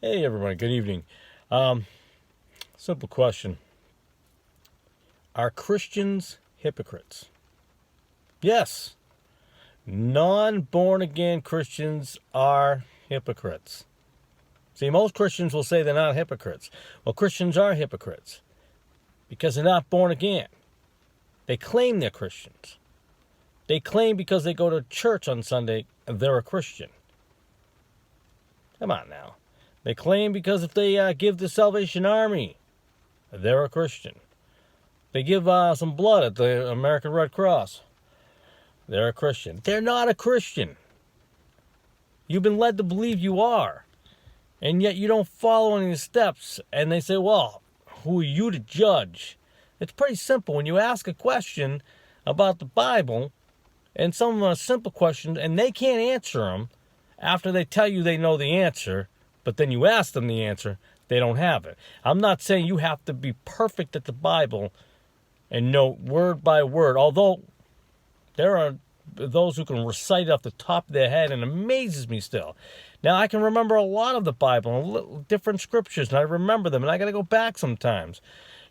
Hey everyone, good evening. Simple question. Are Christians hypocrites? Yes. Non-born again Christians are hypocrites. See, most Christians will say they're not hypocrites. Well, Christians are hypocrites because they're not born again. They claim they're Christians. They claim because they go to church on Sunday, they're a Christian. Come on now. They claim because if they give the Salvation Army, they're a Christian. They give some blood at the American Red Cross, they're a Christian. They're not a Christian. You've been led to believe you are, and yet you don't follow any steps. And they say, well, who are you to judge? It's pretty simple. When you ask a question about the Bible, and some of them are simple questions, and they can't answer them after they tell you they know the answer, but then you ask them the answer, they don't have it. I'm not saying you have to be perfect at the Bible and know word by word, although there are those who can recite it off the top of their head, and it amazes me still. Now, I can remember a lot of the Bible and different scriptures, and I remember them, and I got to go back sometimes,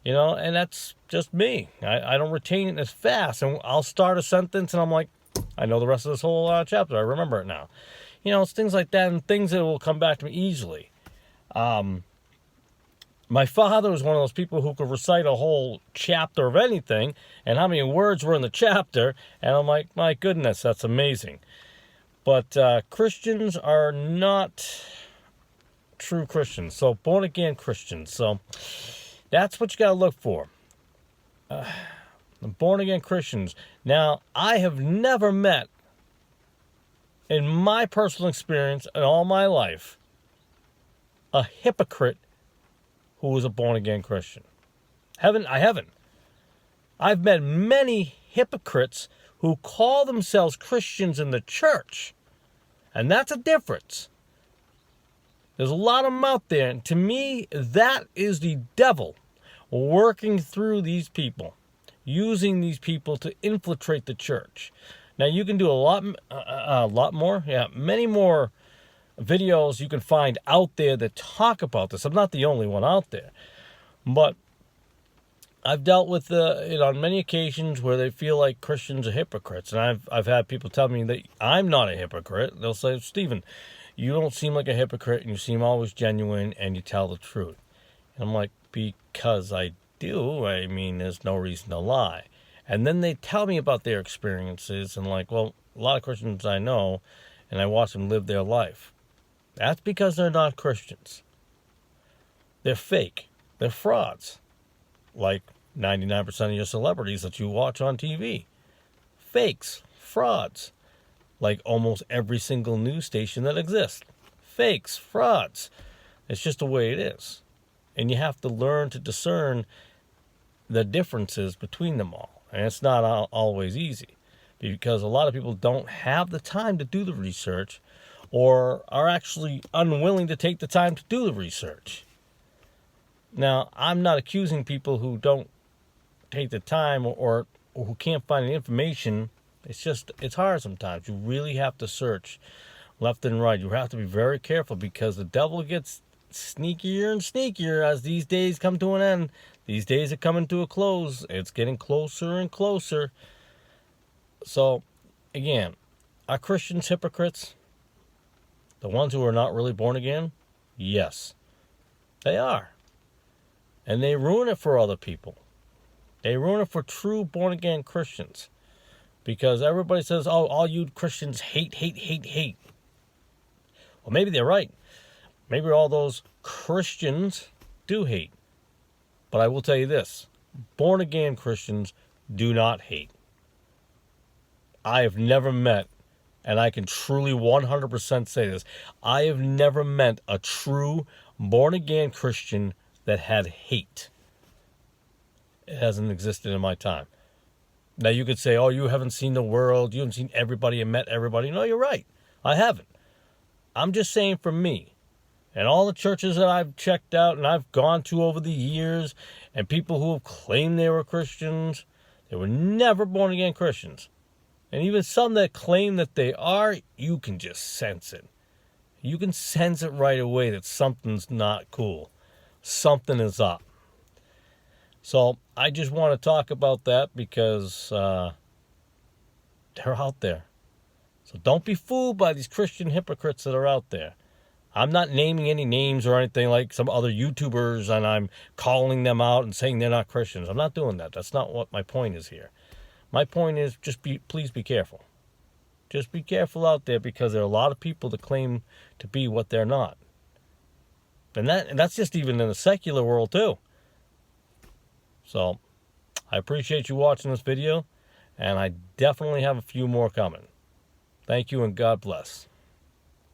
and that's just me. I don't retain it as fast, and I'll start a sentence, and I'm like, I know the rest of this whole chapter. I remember it now. It's things like that and things that will come back to me easily. My father was one of those people who could recite a whole chapter of anything and how many words were in the chapter. And I'm like, my goodness, that's amazing. But Christians are not true Christians. So born again Christians. So that's what you got to look for. Born again Christians. Now, I have never met, in my personal experience in all my life, a hypocrite who was a born-again Christian. I haven't. I've met many hypocrites who call themselves Christians in the church, and that's a difference. There's a lot of them out there, and to me, that is the devil working through these people, using these people to infiltrate the church. Now, you can do a lot more. Yeah, many more videos you can find out there that talk about this. I'm not the only one out there. But I've dealt with it on many occasions where they feel like Christians are hypocrites. And I've had people tell me that I'm not a hypocrite. They'll say, Stephen, you don't seem like a hypocrite, and you seem always genuine, and you tell the truth. And I'm like, because I do. I mean, there's no reason to lie. And then they tell me about their experiences, and like, well, a lot of Christians I know, and I watch them live their life. That's because they're not Christians. They're fake. They're frauds. Like 99% of your celebrities that you watch on TV. Fakes. Frauds. Like almost every single news station that exists. Fakes. Frauds. It's just the way it is. And you have to learn to discern the differences between them all. And it's not always easy, because a lot of people don't have the time to do the research, or are actually unwilling to take the time to do the research. Now, I'm not accusing people who don't take the time or who can't find the information. It's hard sometimes. You really have to search left and right. You have to be very careful, because the devil gets sneakier and sneakier as these days come to an end. These days are coming to a close. It's getting closer and closer. So, again, are Christians hypocrites? The ones who are not really born again? Yes, they are. And they ruin it for other people. They ruin it for true born-again Christians. Because everybody says, oh, all you Christians hate. Well, maybe they're right. Maybe all those Christians do hate. But I will tell you this. Born-again Christians do not hate. I have never met, and I can truly 100% say this, I have never met a true born-again Christian that had hate. It hasn't existed in my time. Now you could say, oh, you haven't seen the world, you haven't seen everybody and met everybody. No, you're right. I haven't. I'm just saying for me, and all the churches that I've checked out and I've gone to over the years, and people who have claimed they were Christians, they were never born-again Christians. And even some that claim that they are, you can just sense it. You can sense it right away that something's not cool. Something is up. So I just want to talk about that because they're out there. So don't be fooled by these Christian hypocrites that are out there. I'm not naming any names or anything like some other YouTubers, and I'm calling them out and saying they're not Christians. I'm not doing that. That's not what my point is here. My point is please be careful. Just be careful out there, because there are a lot of people that claim to be what they're not. And that's just even in the secular world too. So I appreciate you watching this video, and I definitely have a few more coming. Thank you, and God bless.